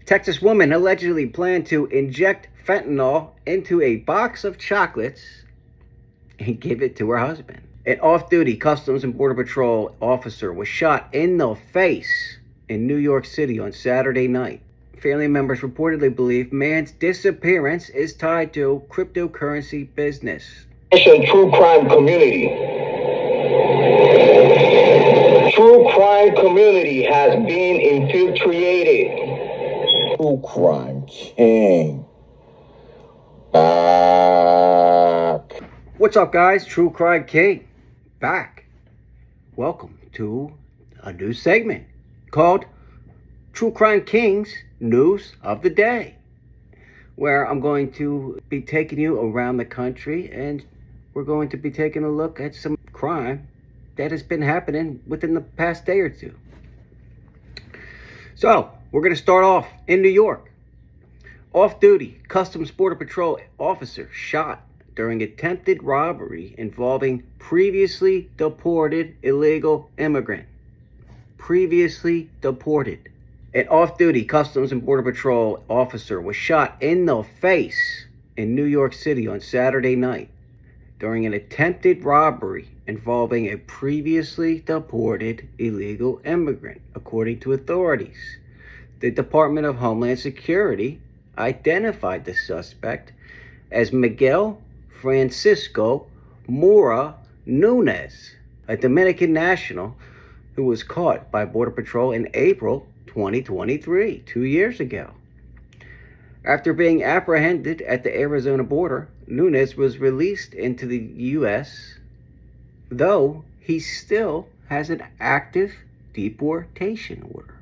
Texas woman allegedly planned to inject fentanyl into a box of chocolates and give it to her husband. An off-duty Customs and Border Patrol officer was shot in the face in New York City on Saturday night. Family members reportedly believe man's disappearance is tied to cryptocurrency business. True crime community. True crime community has been infiltrated. True crime king. Back. What's up, guys? True Crime King back. Welcome to a new segment called True Crime King's News of the Day, where I'm going to be taking you around the country and we're going to be taking a look at some crime that has been happening within the past day or two. So, we're going to start off in New York. Off-duty Customs Border Patrol officer shot during attempted robbery involving previously deported illegal immigrant. Previously deported. An off-duty Customs and Border Patrol officer was shot in the face in New York City on Saturday night during an attempted robbery involving a previously deported illegal immigrant, according to authorities. The Department of Homeland Security identified the suspect as Miguel Francisco Mora Nunez, a Dominican national who was caught by Border Patrol in April 2023, 2 years ago. After being apprehended at the Arizona border, Nunez was released into the U.S., though he still has an active deportation order.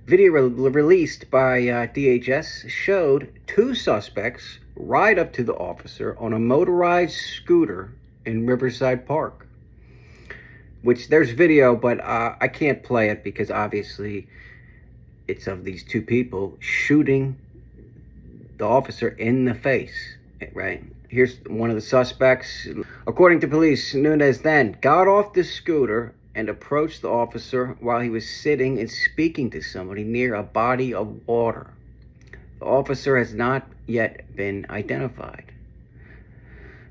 Video released by DHS showed two suspects ride up to the officer on a motorized scooter in Riverside Park. Which there's video, but I can't play it because obviously it's of these two people shooting the officer in the face, right? Here's one of the suspects. According to police, Nunez then got off the scooter and approached the officer while he was sitting and speaking to somebody near a body of water. The officer has not yet been identified.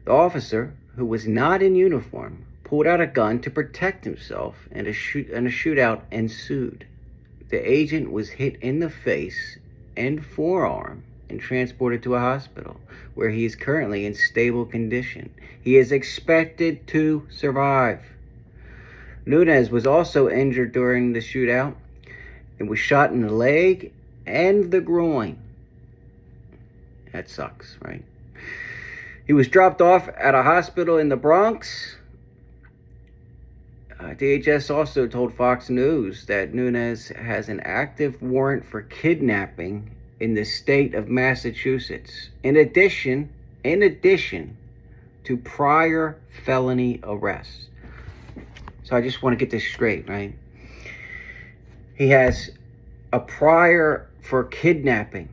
The officer, who was not in uniform, pulled out a gun to protect himself, and a shootout ensued. The agent was hit in the face and forearm and transported to a hospital, where he is currently in stable condition. He is expected to survive. Nunez was also injured during the shootout and was shot in the leg and the groin. That sucks, right? He was dropped off at a hospital in the Bronx. DHS also told Fox News that Nunez has an active warrant for kidnapping in the state of Massachusetts, in addition to prior felony arrests. So I just want to get this straight, right? He has a prior for kidnapping.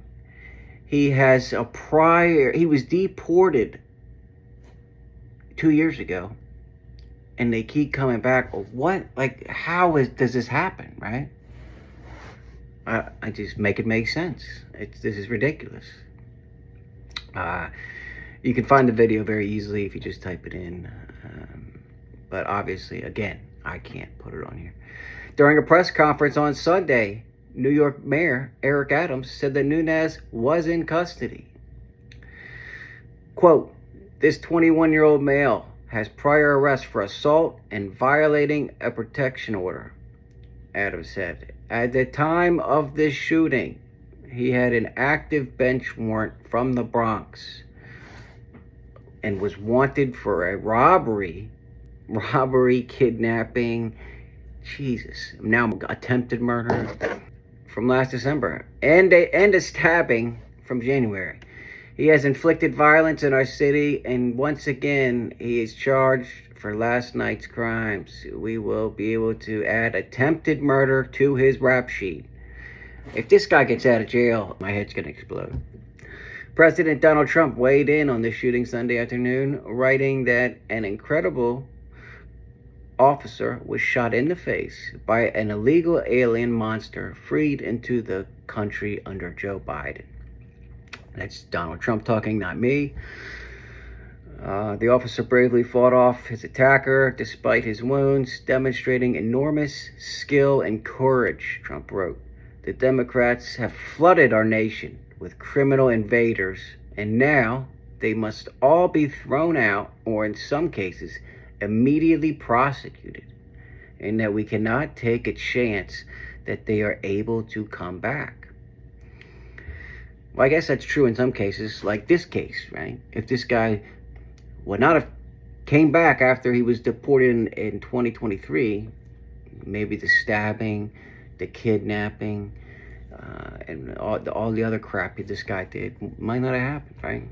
He has a prior, he was deported 2 years ago. And they keep coming back. What? Like, does this happen, right? I just make it make sense. This is ridiculous. You can find the video very easily if you just type it in. But obviously, again, I can't put it on here. During a press conference on Sunday, New York Mayor Eric Adams said that Nunez was in custody. Quote, "This 21-year-old male has prior arrest for assault and violating a protection order," Adams said. At the time of this shooting, he had an active bench warrant from the Bronx and was wanted for a robbery, kidnapping, now attempted murder from last December, and a stabbing from January. He has inflicted violence in our city, and once again, he is charged for last night's crimes. We will be able to add attempted murder to his rap sheet. If this guy gets out of jail, my head's going to explode. President Donald Trump weighed in on the shooting Sunday afternoon, writing that an incredible officer was shot in the face by an illegal alien monster freed into the country under Joe Biden. That's Donald Trump talking, not me. The officer bravely fought off his attacker despite his wounds, demonstrating enormous skill and courage, Trump wrote. The Democrats have flooded our nation with criminal invaders, and now they must all be thrown out, or in some cases, immediately prosecuted, and that we cannot take a chance that they are able to come back. Well, I guess that's true in some cases, like this case, right? If this guy would not have came back after he was deported in 2023, maybe the stabbing, the kidnapping, and all the other crap this guy did might not have happened, right?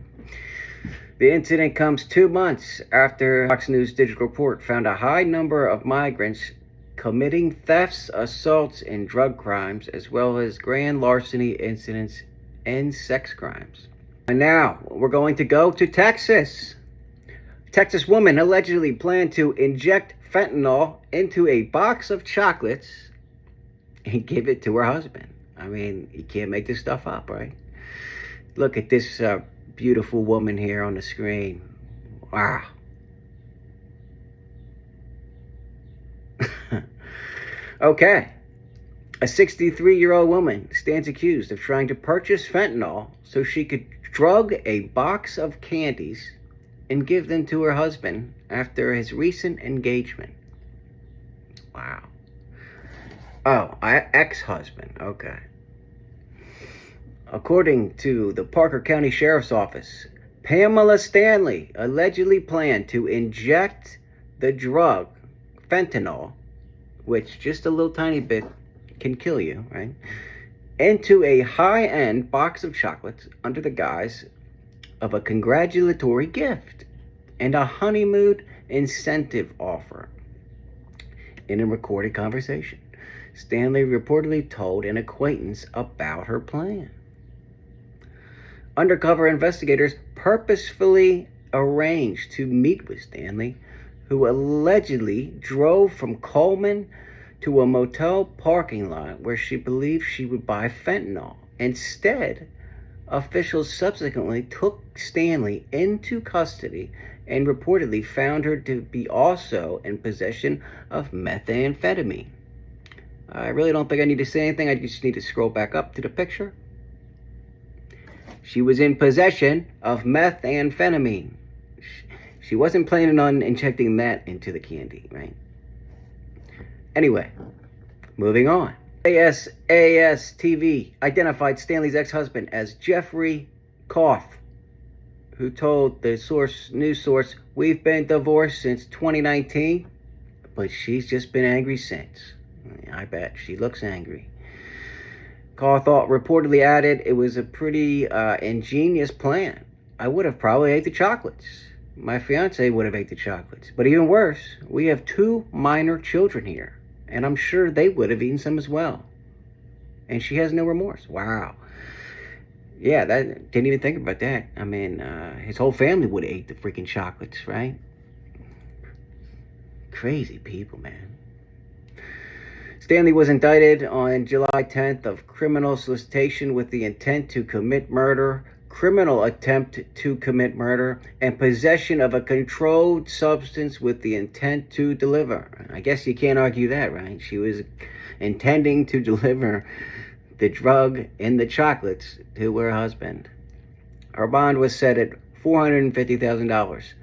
The incident comes 2 months after Fox News Digital Report found a high number of migrants committing thefts, assaults, and drug crimes, as well as grand larceny incidents and sex crimes. And now we're going to go to Texas. Texas woman allegedly planned to inject fentanyl into a box of chocolates and give it to her husband. I mean, you can't make this stuff up, right? Look at this beautiful woman here on the screen. Wow. Okay. A 63-year-old woman stands accused of trying to purchase fentanyl so she could drug a box of candies and give them to her husband after his recent engagement. Wow. Oh, ex-husband. Okay. According to the Parker County Sheriff's Office, Pamela Stanley allegedly planned to inject the drug fentanyl, which just a little tiny bit can kill you, right, into a high-end box of chocolates under the guise of a congratulatory gift and a honeymoon incentive offer. In a recorded conversation, Stanley reportedly told an acquaintance about her plan. Undercover investigators purposefully arranged to meet with Stanley, who allegedly drove from Coleman to a motel parking lot where she believed she would buy fentanyl. Instead, officials subsequently took Stanley into custody and reportedly found her to be also in possession of methamphetamine. I really don't think I need to say anything. I just need to scroll back up to the picture. She was in possession of methamphetamine. She wasn't planning on injecting that into the candy, right? Anyway, moving on. ASAS TV identified Stanley's ex-husband as Jeffrey Koth, who told the news source, "We've been divorced since 2019, but she's just been angry since." I bet she looks angry. Koth reportedly added, "It was a pretty ingenious plan. I would have probably ate the chocolates. My fiance would have ate the chocolates. But even worse, we have 2 minor children here, and I'm sure they would have eaten some as well. And she has no remorse." Wow. Yeah, that didn't even think about that. I mean, his whole family would have ate the freaking chocolates, right? Crazy people, man. Stanley was indicted on July 10th of criminal solicitation with the intent to commit murder, criminal attempt to commit murder, and possession of a controlled substance with the intent to deliver. I guess you can't argue that, right? She was intending to deliver the drug in the chocolates to her husband. Her bond was set at $450,000.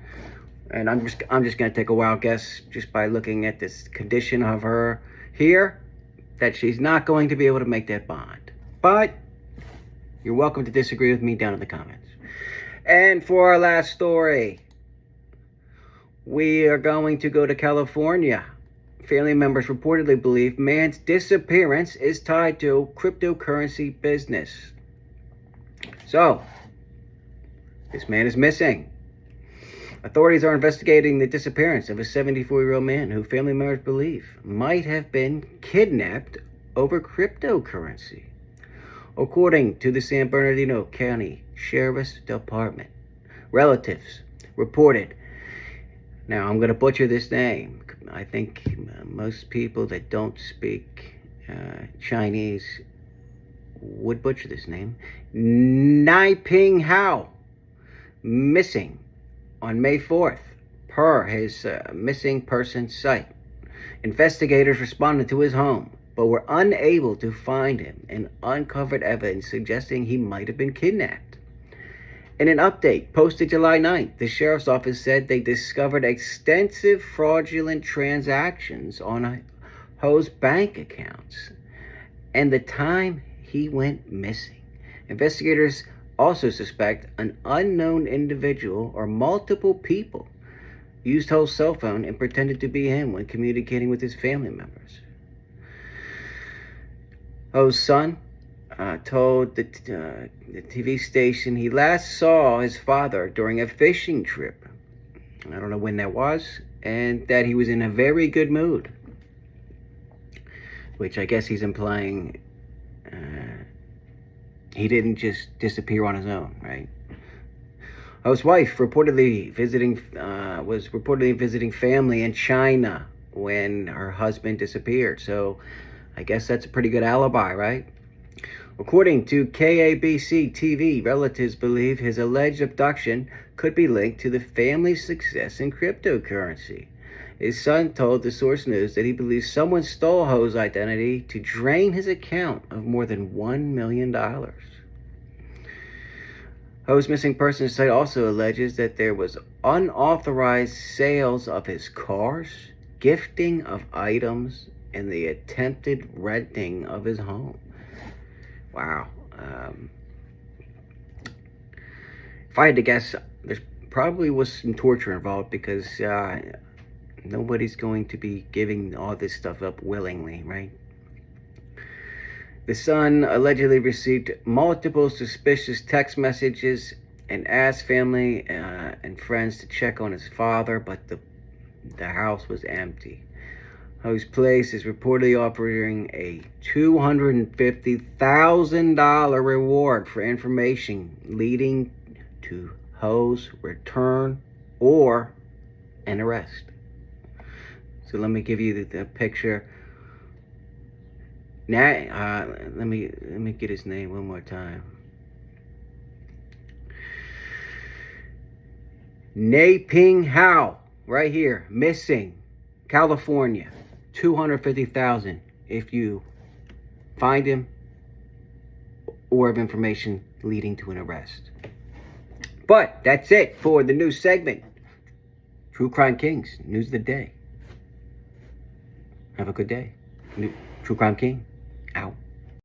And I'm just going to take a wild guess just by looking at this condition of her here that she's not going to be able to make that bond. But you're welcome to disagree with me down in the comments. And for our last story, we are going to go to California. Family members reportedly believe man's disappearance is tied to cryptocurrency business. So, this man is missing. Authorities are investigating the disappearance of a 74-year-old man who family members believe might have been kidnapped over cryptocurrency. According to the San Bernardino County Sheriff's Department, relatives reported Now, I'm going to butcher this name. I think most people that don't speak Chinese would butcher this name. Nai Ping Hao, missing on May 4th, per his missing person site. Investigators responded to his home, but were unable to find him and uncovered evidence suggesting he might have been kidnapped. In an update posted July 9th, the sheriff's office said they discovered extensive fraudulent transactions on Ho's bank accounts and the time he went missing. Investigators also suspect an unknown individual or multiple people used Ho's cell phone and pretended to be him when communicating with his family members. Ho's son told the TV station he last saw his father during a fishing trip. I don't know when that was, and that he was in a very good mood, which I guess he's implying he didn't just disappear on his own, right? Ho's wife was reportedly visiting family in China when her husband disappeared. So I guess that's a pretty good alibi, right? According to KABC TV, relatives believe his alleged abduction could be linked to the family's success in cryptocurrency. His son told the Source News that he believes someone stole Ho's identity to drain his account of more than $1 million. Ho's missing persons site also alleges that there was unauthorized sales of his cars, gifting of items, and the attempted renting of his home. Wow. If I had to guess, there probably was some torture involved because nobody's going to be giving all this stuff up willingly, right? The son allegedly received multiple suspicious text messages and asked family and friends to check on his father, but the house was empty. Ho's place is reportedly offering a $250,000 reward for information leading to Ho's return or an arrest. So let me give you the picture. Now, let me get his name one more time. Nai Ping Hao, right here, missing, California. $250,000 if you find him or have information leading to an arrest. But that's it for the news segment. True Crime Kings, news of the day. Have a good day. True Crime King, out.